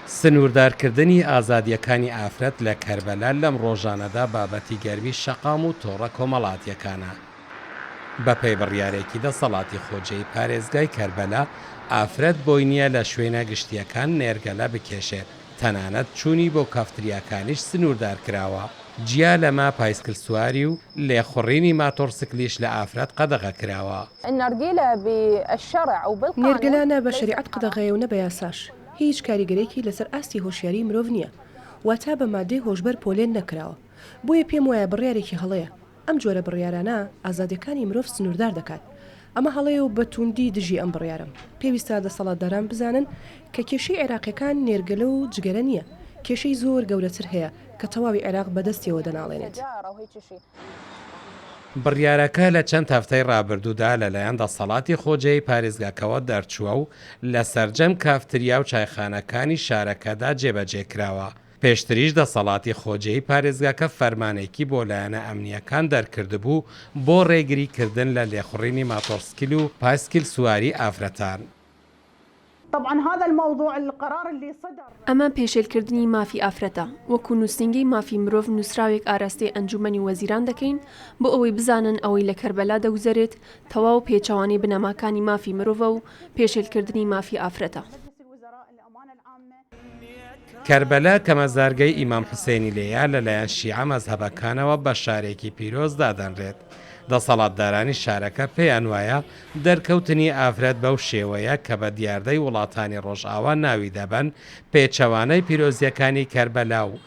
سنووردارکردنی ئازادیەکانی ئافرەت لە کەربەلا لەم ڕۆژانەدا بابەتی گەرمی شەقام و تۆڕە کۆمەڵاتیەکانە. بەپێی بڕیارێکی دەسەڵاتی خۆجێی پارێزگای کەربەلا، ئافرەت بۆی نییە لە شوێنە گشتیەکان نێرگەلە بکێشێت، تەنانەت چوونی بۆ کافتریاکانیش سنووردار کراوە. جیا لەما پایسکلسواری و لێخوڕینی ماتۆرسکلیش لە ئافرەت قەدەغە کراوە. نێرگەلانە بە شریعەت قەدەغەیە و نە بە یاساش. هیچ کاریگەرێکی لەسەر ئاستی هۆشیاری مرۆڤ نییە، واتە بە مادەی هۆشبەر پۆلێن نەکراوە. بۆیە پێم وایە بڕیارێکی هەڵەیە. ئەم جۆرە بڕیارانە ئازادیەکانی مرۆڤ سنووردار دەکات. ئەمە هەڵەیە و بە توندی دژی ئەم بڕیارم. پێویستە دەسەڵاتداران بزانن کە کێشەی عێراقیەکان نێرگەلە و جگەرە نییە، کێشەی زۆر گەورەتر هەیە کە تەواوی عێراق بەدەستیەوە دەناڵێنێت. بڕیارەکە لە چەند هەفتەی ڕابردوودا لەلایەن دەسەڵاتی خۆجێی پارێزگاکەوە دەرچووە و لە سەرجەم کافتریا و چایخانەکانی شارەکەدا جێبەجێکراوە. پێشتریش دەسەڵاتی خۆجێی پارێزگاکە فەرمانێکی بۆ لایەنە ئەمنیەکان دەرکردبوو بۆ ڕێگریکردن لە لێخوڕینی ماتۆرسکیل و پایسکل سواری ئافرەتان. ئەمە پێشێلکردنی مافی ئافرەتە، وەکو نووسنگی مافی مرۆڤ نووسراوێک ئاراستەی ئەنجومەنی وەزیران دەکەین بۆ ئەوەی بزانن ئەوەی لە کەربەلا دەگوزارێت تەواو پێچەوانەی بنەماکانی مافی مرۆڤە و پێشێلکردنی مافی ئافرەتە. کەربەلا کە مەزارگەی ئیمام حوسێنی لێیە لەلایەن شیعە مەزهەبەکانەوە بە شارێکی پیرۆز دادەنرێت. دەسەڵاتدارانی شارەکە پێیان وایە دەرکەوتنی ئافرەت بەو شێوەیە کە بە دیاردەی وڵاتانی ڕۆژئاوا ناوی دەبەن پێچەوانەی پیرۆزیەکانی کەربەلا و